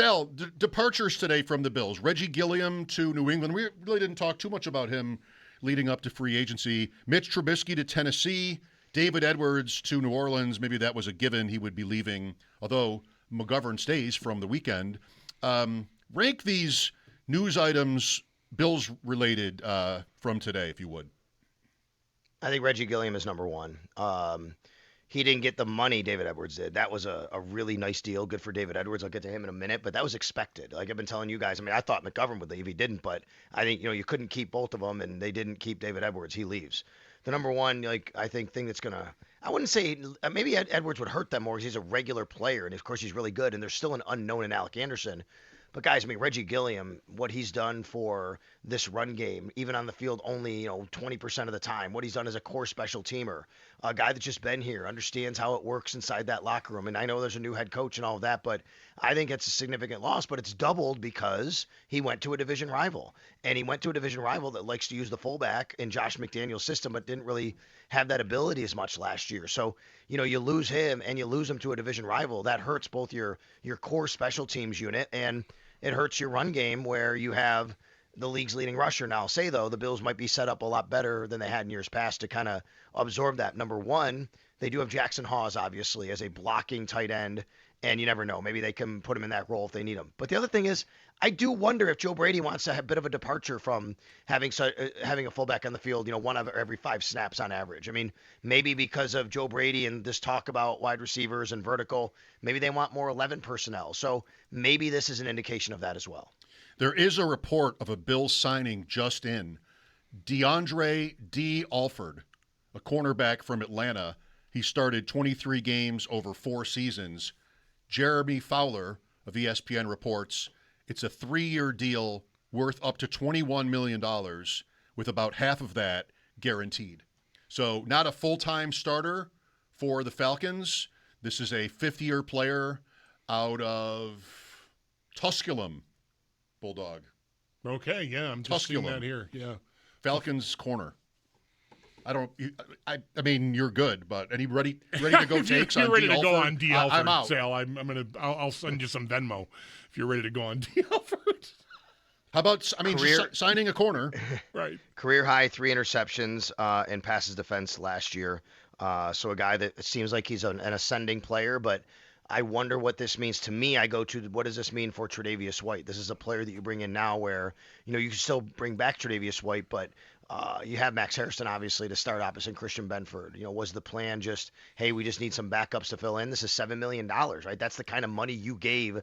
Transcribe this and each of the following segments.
Sal, departures today from the Bills. Reggie Gilliam to New England. We really didn't talk too much about him leading up to free agency. Mitch Trubisky to Tennessee. David Edwards to New Orleans. Maybe that was a given he would be leaving, although McGovern stays from the weekend. Rank these news items Bills-related from today, if you would. I think Reggie Gilliam is number one. He didn't get the money David Edwards did. That was a really nice deal. Good for David Edwards. I'll get to him in a minute, but that was expected. Like I've been telling you guys, I mean, I thought McGovern would leave. He didn't, but I think, you couldn't keep both of them, and they didn't keep David Edwards. He leaves. The number one, I think, thing that's going to, I wouldn't say, maybe Edwards would hurt them more because he's a regular player, and of course he's really good, and there's still an unknown in Alec Anderson. But guys, I mean, Reggie Gilliam, what he's done for this run game, even on the field only, 20% of the time, what he's done as a core special teamer, a guy that's just been here, understands how it works inside that locker room. And I know there's a new head coach and all of that, but I think it's a significant loss, but it's doubled because he went to a division rival. And he went to a division rival that likes to use the fullback in Josh McDaniel's system, but didn't really have that ability as much last year. So, you lose him and you lose him to a division rival. That hurts both your core special teams unit and it hurts your run game where you have the league's leading rusher. Now, I'll say, though, the Bills might be set up a lot better than they had in years past to kind of absorb that. Number one, they do have Jackson Hawes, obviously, as a blocking tight end, and you never know. Maybe they can put him in that role if they need him. But the other thing is, I do wonder if Joe Brady wants to have a bit of a departure from having a fullback on the field, one of every 5 snaps on average. I mean, maybe because of Joe Brady and this talk about wide receivers and vertical, maybe they want more 11 personnel. So maybe this is an indication of that as well. There is a report of a Bills signing just in. Dee Alford, a cornerback from Atlanta. He started 23 games over 4 seasons. Jeremy Fowler of ESPN reports it's a 3-year deal worth up to $21 million, with about half of that guaranteed. So not a full-time starter for the Falcons. This is a 5th-year player out of Tusculum, Bulldog. Okay, yeah, I'm just seeing that here. Yeah, Falcons corner. I mean, you're good, but any ready to go takes on Dee Alford? You're ready to go on Dee Alford, I'm out. Sal. I'll send you some Venmo if you're ready to go on Dee Alford. How about, just signing a corner? Right. Career high 3 interceptions in passes defense last year. So a guy that it seems like he's an ascending player, but I wonder what this means to me. I go to what does this mean for Tre'Davious White? This is a player that you bring in now where, you can still bring back Tre'Davious White, but you have Max Harrison, obviously, to start opposite Christian Benford. Was the plan just, hey, we just need some backups to fill in? This is $7 million, right? That's the kind of money you gave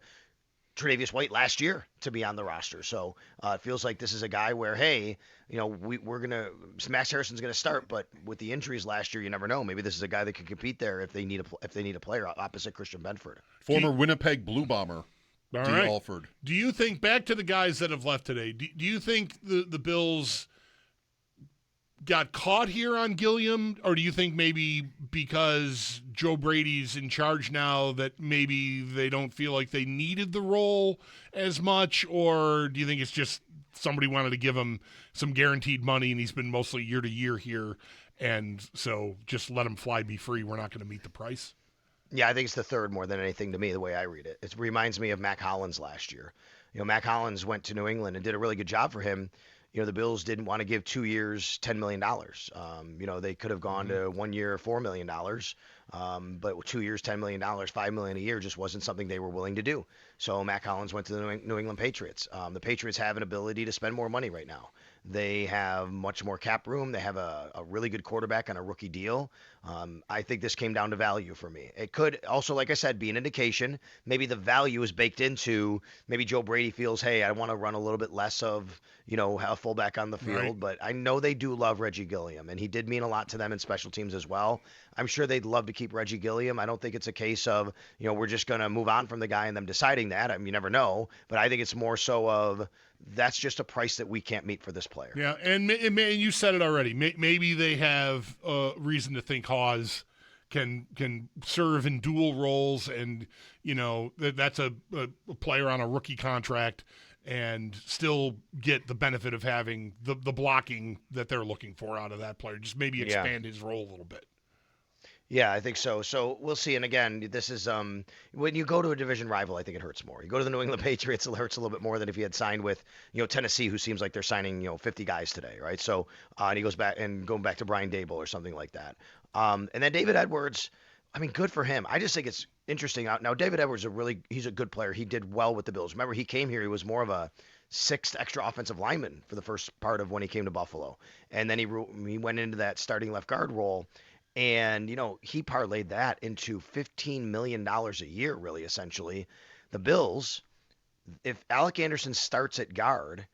Tre'Davious White last year to be on the roster. So it feels like this is a guy where, hey, Max Harrison's going to start, but with the injuries last year, you never know. Maybe this is a guy that could compete there if they need a player opposite Christian Benford. Former Winnipeg Blue Bomber, Dee Alford. Do you think, back to the guys that have left today, do you think the Bills got caught here on Gilliam, or do you think maybe because Joe Brady's in charge now that maybe they don't feel like they needed the role as much, or do you think it's just somebody wanted to give him some guaranteed money and he's been mostly year to year here, and so just let him fly, be free, we're not going to meet the price? Yeah, I think it's the third more than anything to me, the way I read it. It reminds me of Mac Hollins last year. Mac Hollins went to New England and did a really good job for him. The Bills didn't want to give 2 years, $10 million. They could have gone to 1 year, $4 million. But 2 years, $10 million, $5 million a year just wasn't something they were willing to do. So Mac Hollins went to the New England Patriots. The Patriots have an ability to spend more money right now. They have much more cap room. They have a really good quarterback on a rookie deal. I think this came down to value for me. It could also, like I said, be an indication. Maybe the value is baked into, maybe Joe Brady feels, hey, I want to run a little bit less of, have a fullback on the field. Right. But I know they do love Reggie Gilliam, and he did mean a lot to them in special teams as well. I'm sure they'd love to keep Reggie Gilliam. I don't think it's a case of, we're just going to move on from the guy and them deciding that. I mean, you never know. But I think it's more so of, that's just a price that we can't meet for this player. Yeah, and you said it already. Maybe they have reason to think Hawes can serve in dual roles, and that's a player on a rookie contract and still get the benefit of having the blocking that they're looking for out of that player. Just maybe expand his role a little bit. Yeah, I think so. So we'll see. And again, this is when you go to a division rival, I think it hurts more. You go to the New England Patriots, it hurts a little bit more than if he had signed with, Tennessee, who seems like they're signing, 50 guys today, right? So and he goes back and going back to Brian Dable or something like that. And then David Edwards, I mean, good for him. I just think it's interesting. Now David Edwards he's a good player. He did well with the Bills. Remember, he came here, he was more of a sixth extra offensive lineman for the first part of when he came to Buffalo, and then he went into that starting left guard role. And, he parlayed that into $15 million a year, really, essentially. The Bills, if Alec Anderson starts at guard,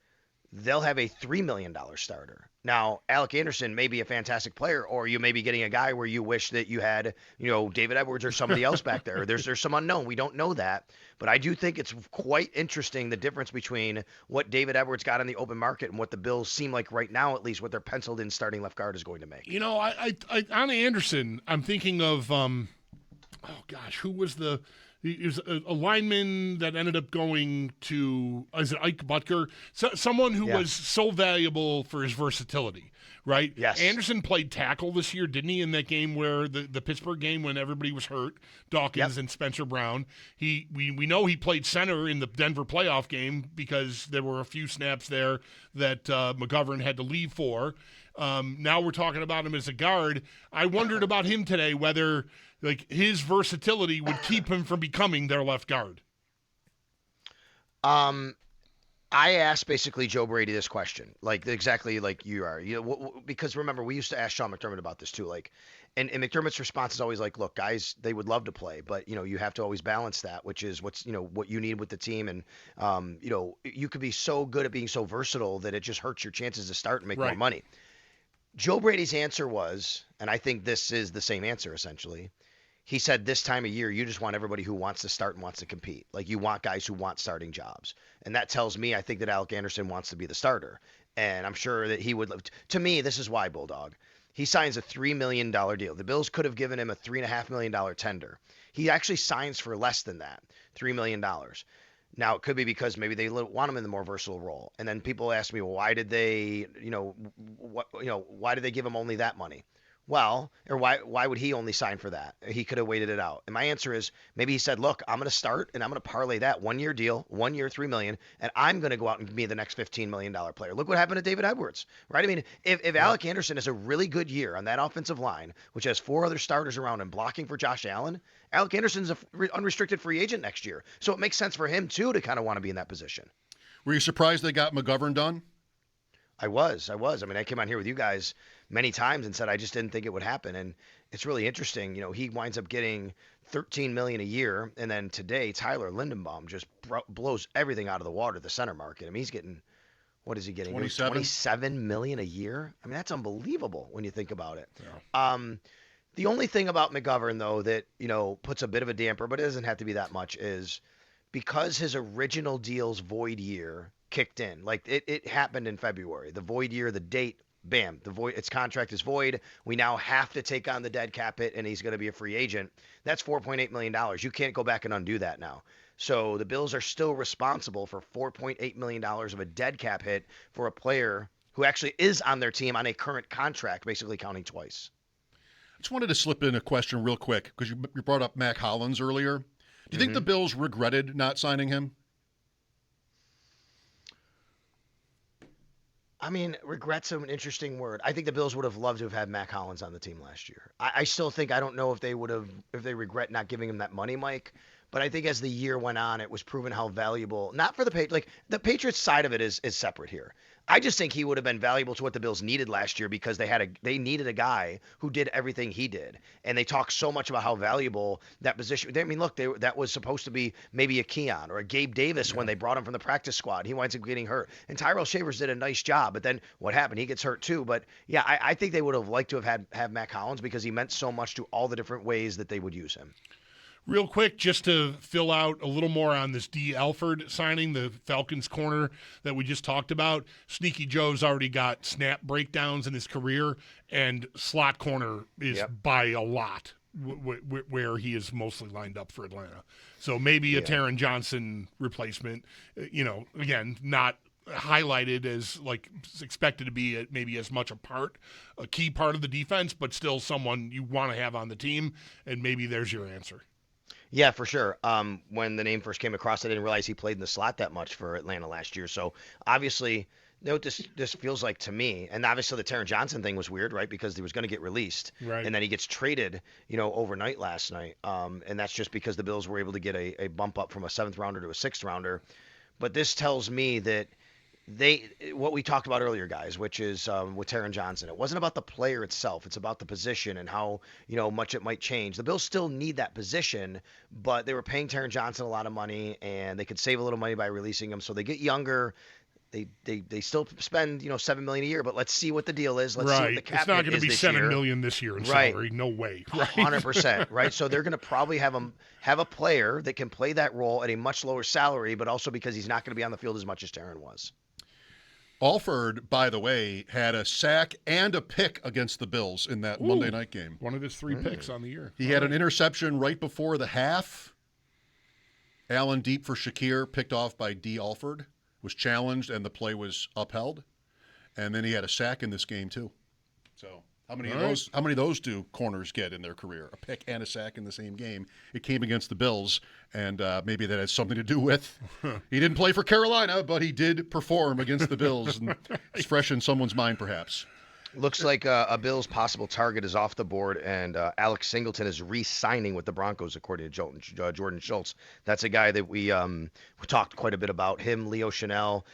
they'll have a $3 million starter. Now, Alec Anderson may be a fantastic player, or you may be getting a guy where you wish that you had, David Edwards or somebody else back there. There's some unknown. We don't know that. But I do think it's quite interesting, the difference between what David Edwards got on the open market and what the Bills seem like right now, at least what their penciled in starting left guard is going to make. I on Anderson, I'm thinking of, who was he was a lineman that ended up going to, is it Ike Butker? Someone who was so valuable for his versatility, right? Yes. Anderson played tackle this year, didn't he, in that game where the Pittsburgh game when everybody was hurt, Dawkins and Spencer Brown. We know he played center in the Denver playoff game because there were a few snaps there that McGovern had to leave for. Now we're talking about him as a guard. I wondered about him today, whether his versatility would keep him from becoming their left guard. I asked basically Joe Brady this question, exactly like you are, because remember we used to ask Sean McDermott about this too, and McDermott's response is always like, look, guys, they would love to play, but you have to always balance that, which is what you need with the team, and you could be so good at being so versatile that it just hurts your chances to start and make more money. Joe Brady's answer was, and I think this is the same answer essentially. He said this time of year, you just want everybody who wants to start and wants to compete. You want guys who want starting jobs. And that tells me, I think that Alec Anderson wants to be the starter. And I'm sure that he would love to me, this is why, Bulldog. He signs a $3 million deal. The Bills could have given him a $3.5 million tender. He actually signs for less than that, $3 million. Now, it could be because maybe they want him in the more versatile role. And then people ask me, well, why did they, why did they give him only that money? Well, or why would he only sign for that? He could have waited it out. And my answer is maybe he said, look, I'm going to start and I'm going to parlay that 1 year deal, 1 year, $3 million, and I'm going to go out and be the next $15 million player. Look what happened to David Edwards, right? I mean, if Alec Anderson has a really good year on that offensive line, which has 4 other starters around him blocking for Josh Allen, Alec Anderson's an unrestricted free agent next year. So it makes sense for him too to kind of want to be in that position. Were you surprised they got McGovern done? I was. I mean, I came on here with you guys many times and said I just didn't think it would happen. And it's really interesting. He winds up getting $13 million a year, and then today Tyler Lindenbaum just blows everything out of the water. The center market. I mean, he's getting, what is he getting? 27 million a year. I mean, that's unbelievable when you think about it. Yeah. The only thing about McGovern though that puts a bit of a damper, but it doesn't have to be that much, is because his original deal's void year kicked in. It happened in February. The void year, the date, bam, its contract is void. We now have to take on the dead cap hit, and he's going to be a free agent. That's $4.8 million. You can't go back and undo that now. So the Bills are still responsible for $4.8 million of a dead cap hit for a player who actually is on their team on a current contract, basically counting twice. I just wanted to slip in a question real quick because you brought up Mac Hollins earlier. Do you think the Bills regretted not signing him? I mean, regret's an interesting word. I think the Bills would have loved to have had Mac Hollins on the team last year. I still think, I don't know if they regret not giving him that money, Mike. But I think as the year went on, it was proven how valuable, not for the Patriots, the Patriots side of it is separate here. I just think he would have been valuable to what the Bills needed last year because they needed a guy who did everything he did. And they talk so much about how valuable that position. I mean, look, that was supposed to be maybe a Keon or a Gabe Davis when they brought him from the practice squad. He winds up getting hurt. And Tyrell Shavers did a nice job, but then what happened? He gets hurt too. But yeah, I think they would have liked to have Mac Hollins because he meant so much to all the different ways that they would use him. Real quick, just to fill out a little more on this Dee Alford signing, the Falcons corner that we just talked about. Sneaky Joe's already got snap breakdowns in his career, and slot corner is by a lot where he is mostly lined up for Atlanta. So maybe a Taron Johnson replacement. Again, not highlighted as like expected to be maybe as much a key part of the defense, but still someone you want to have on the team. And maybe there's your answer. Yeah, for sure. When the name first came across, I didn't realize he played in the slot that much for Atlanta last year. So obviously, you know what this feels like to me. And obviously, the Taron Johnson thing was weird, right? Because he was going to get released, Right. and then he gets traded, overnight last night. And that's just because the Bills were able to get a bump up from a 7th rounder to a 6th rounder. But this tells me that what we talked about earlier, guys, which is with Taron Johnson. It wasn't about the player itself. It's about the position and how much it might change. The Bills still need that position, but they were paying Taron Johnson a lot of money, and they could save a little money by releasing him. So they get younger. They still spend $7 million a year, but let's see what the deal is. Let's see what the cap It's not going is to be this $7 year. million this year in Right. salary. No way. Right. 100%, right? So they're going to probably have a player that can play that role at a much lower salary, but also because he's not going to be on the field as much as Taron was. Alford, by the way, had a sack and a pick against the Bills in that Monday night game. One of his 3 picks on the year. He had an interception right before the half. Allen deep for Shakir, picked off by Dee Alford, was challenged, and the play was upheld. And then he had a sack in this game, too. So how many of those do corners get in their career? A pick and a sack in the same game. It came against the Bills, and maybe that has something to do with he didn't play for Carolina, but he did perform against the Bills. And it's fresh in someone's mind, perhaps. Looks like a Bills possible target is off the board, and Alex Singleton is re-signing with the Broncos, according to Jordan Schultz. That's a guy that we talked quite a bit about. Him, Leo Chanel,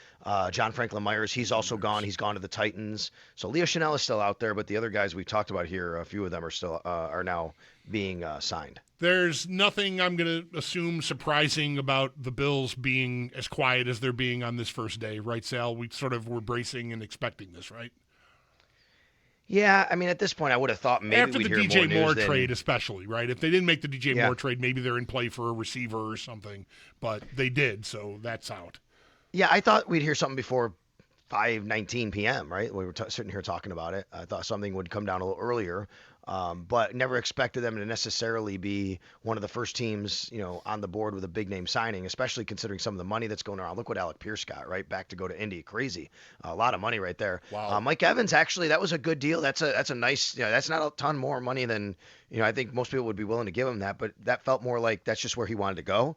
John Franklin Myers. He's also gone. He's gone to the Titans. So Leo Chanel is still out there, but the other guys we talked about here, a few of them are now being signed. There's nothing, I'm going to assume, surprising about the Bills being as quiet as they're being on this first day, right, Sal? We sort of were bracing and expecting this, right? Yeah, I mean, at this point, I would have thought maybe after we'd the hear DJ more Moore news trade, especially, right? If they didn't make the DJ Yeah. Moore trade, maybe they're in play for a receiver or something, but they did, so that's out. Yeah, I thought we'd hear something before 5:19 p.m., right? We were sitting here talking about it. I thought something would come down a little earlier, but never expected them to necessarily be one of the first teams, on the board with a big name signing, especially considering some of the money that's going around. Look what Alec Pierce got, right? Back to go to Indy. Crazy. A lot of money right there. Wow. Mike Evans, actually, that was a good deal. That's a nice, that's not a ton more money than, I think most people would be willing to give him that, but that felt more like that's just where he wanted to go.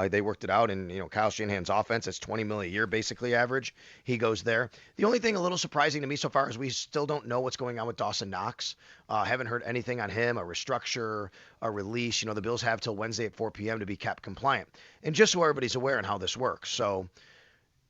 They worked it out, and Kyle Shanahan's offense, that's $20 million a year basically average. He goes there. The only thing a little surprising to me so far is we still don't know what's going on with Dawson Knox. Haven't heard anything on him, a restructure, a release. The Bills have till Wednesday at 4 p.m. to be cap compliant. And just so everybody's aware on how this works. So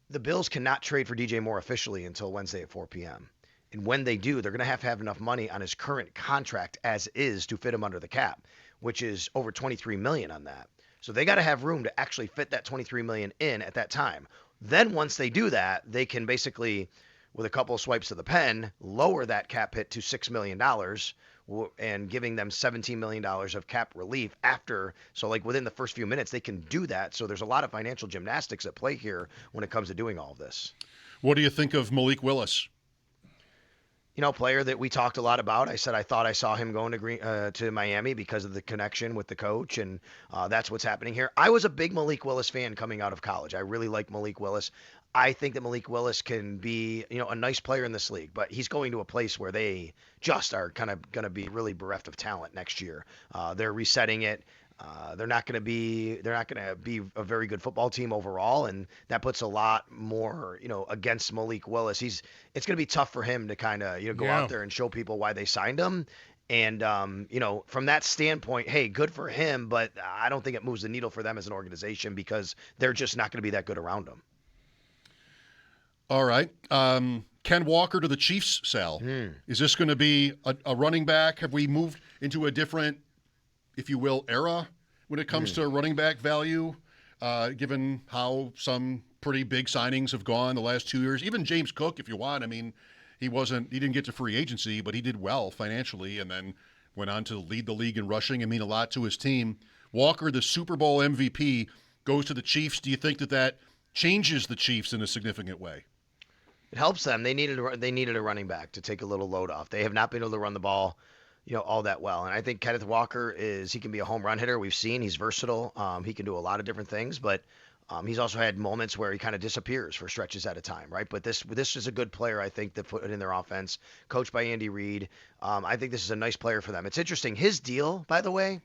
the Bills cannot trade for DJ Moore officially until Wednesday at 4 p.m. And when they do, they're going to have enough money on his current contract as is to fit him under the cap, which is over $23 million on that. So they got to have room to actually fit that $23 million in at that time. Then once they do that, they can basically, with a couple of swipes of the pen, lower that cap hit to $6 million and giving them $17 million of cap relief after. So like within the first few minutes, they can do that. So there's a lot of financial gymnastics at play here when it comes to doing all of this. What do you think of Malik Willis? Player that we talked a lot about. I said I thought I saw him going to Miami because of the connection with the coach, and that's what's happening here. I was a big Malik Willis fan coming out of college. I really like Malik Willis. I think that Malik Willis can be, a nice player in this league, but he's going to a place where they just are kind of going to be really bereft of talent next year. They're resetting it. They're not going to be a very good football team overall, and that puts a lot more, against Malik Willis. It's going to be tough for him to kind of, go out there and show people why they signed him. And, from that standpoint, hey, good for him, but I don't think it moves the needle for them as an organization because they're just not going to be that good around him. All right. Ken Walker to the Chiefs, Sal. Is this going to be a running back? Have we moved into a different, if you will, era when it comes to running back value, given how some pretty big signings have gone the last 2 years? Even James Cook, if you want. I mean, he didn't get to free agency, but he did well financially and then went on to lead the league in rushing and mean a lot to his team. Walker, the Super Bowl MVP, goes to the Chiefs. Do you think that changes the Chiefs in a significant way? It helps them. They needed a running back to take a little load off. They have not been able to run the ball, all that well. And I think Kenneth Walker he can be a home run hitter. We've seen he's versatile. He can do a lot of different things, but He's also had moments where he kind of disappears for stretches at a time, right? But this is a good player, I think, that put it in their offense, coached by Andy Reid. I think this is a nice player for them. It's interesting. His deal, by the way,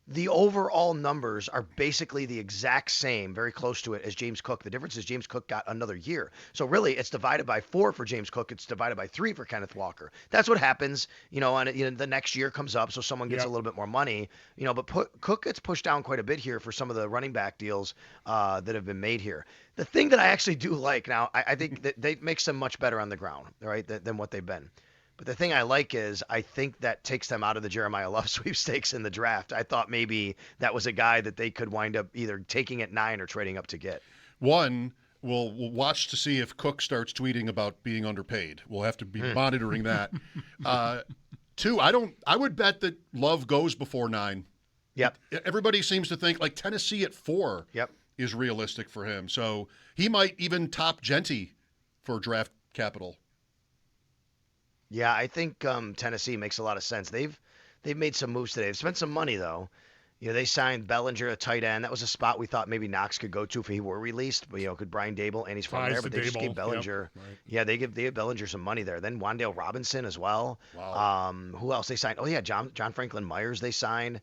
the overall numbers are basically the exact same, very close to it, as James Cook. The difference is James Cook got another year. So really, it's divided by 4 for James Cook. It's divided by 3 for Kenneth Walker. That's what happens, and the next year comes up, so someone gets a little bit more money, but Cook gets pushed down quite a bit here for some of the running back deals that have been made here. The thing that I actually do like now, I think that they makes them much better on the ground, right, than what they've been. But the thing I like is I think that takes them out of the Jeremiah Love sweepstakes in the draft. I thought maybe that was a guy that they could wind up either taking at 9 or trading up to get. One, we'll watch to see if Cook starts tweeting about being underpaid. We'll have to be monitoring that. 2, I would bet that Love goes before 9. Yep. Everybody seems to think like Tennessee at 4 is realistic for him. So he might even top Genty for draft capital. Yeah, I think Tennessee makes a lot of sense. They've made some moves today. They've spent some money though. They signed Bellinger, a tight end. That was a spot we thought maybe Knox could go to if he were released. But could Brian Dable, and he's from there. But they just gave Bellinger. Yep, right. Yeah, they gave Bellinger some money there. Then Wan'Dale Robinson as well. Wow. Who else they signed? Oh yeah, John Franklin Myers they signed.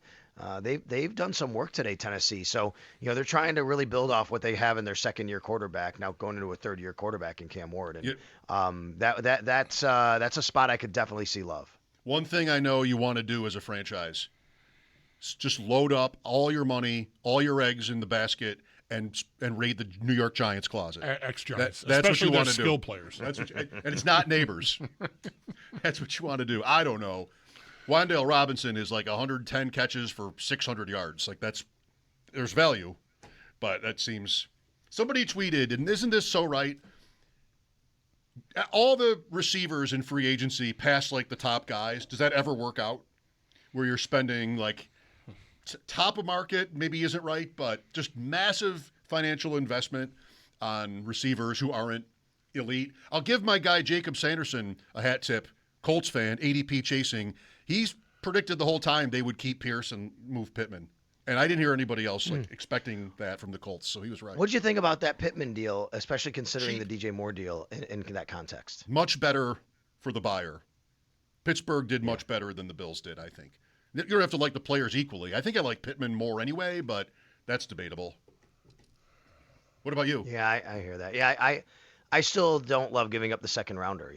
They've done some work today, Tennessee. So they're trying to really build off what they have in their second-year quarterback, now going into a third-year quarterback in Cam Ward. And that's a spot I could definitely see Love. One thing I know you want to do as a franchise is just load up all your money, all your eggs in the basket, and raid the New York Giants closet. Ex-Giants. That's what you want to do. Skill players. That's what and it's not neighbors. That's what you want to do. I don't know. Wan'Dale Robinson is like 110 catches for 600 yards. Like there's value, but that seems. Somebody tweeted, and isn't this so right? All the receivers in free agency pass like the top guys. Does that ever work out? Where you're spending like top of market, maybe isn't right, but just massive financial investment on receivers who aren't elite. I'll give my guy Jacob Sanderson a hat tip. Colts fan, ADP chasing. He's predicted the whole time they would keep Pierce and move Pittman. And I didn't hear anybody else expecting that from the Colts, so he was right. What did you think about that Pittman deal, especially considering the DJ Moore deal in that context? Much better for the buyer. Pittsburgh did much better than the Bills did, I think. You don't have to like the players equally. I think I like Pittman more anyway, but that's debatable. What about you? Yeah, I hear that. Yeah, I still don't love giving up the second rounder.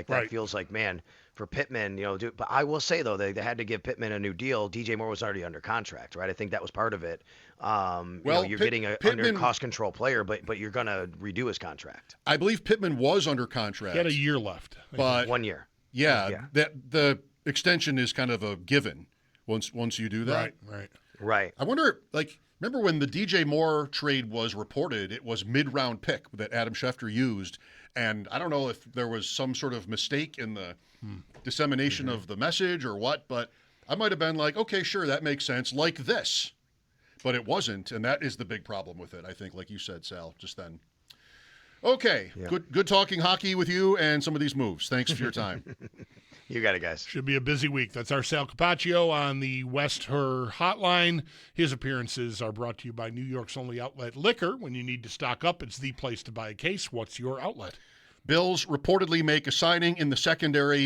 That feels like, man, for Pittman, but I will say though, they had to give Pittman a new deal. DJ Moore was already under contract, right? I think that was part of it. You're getting a under cost control player, but you're gonna redo his contract. I believe Pittman was under contract. He had a year left, but 1 year. Yeah, that the extension is kind of a given once you do that. Right. I wonder, remember when the DJ Moore trade was reported? It was mid-round pick that Adam Schefter used, and I don't know if there was some sort of mistake in the dissemination of the message or what, but I might have been like, okay, sure, that makes sense, like this. But it wasn't, and that is the big problem with it, I think, like you said, Sal, just then. Okay, good talking hockey with you and some of these moves. Thanks for your time. You got it, guys. Should be a busy week. That's our Sal Capaccio on the West Her Hotline. His appearances are brought to you by New York's only outlet Liquor. When you need to stock up, it's the place to buy a case. What's your outlet? Bills reportedly make a signing in the secondary.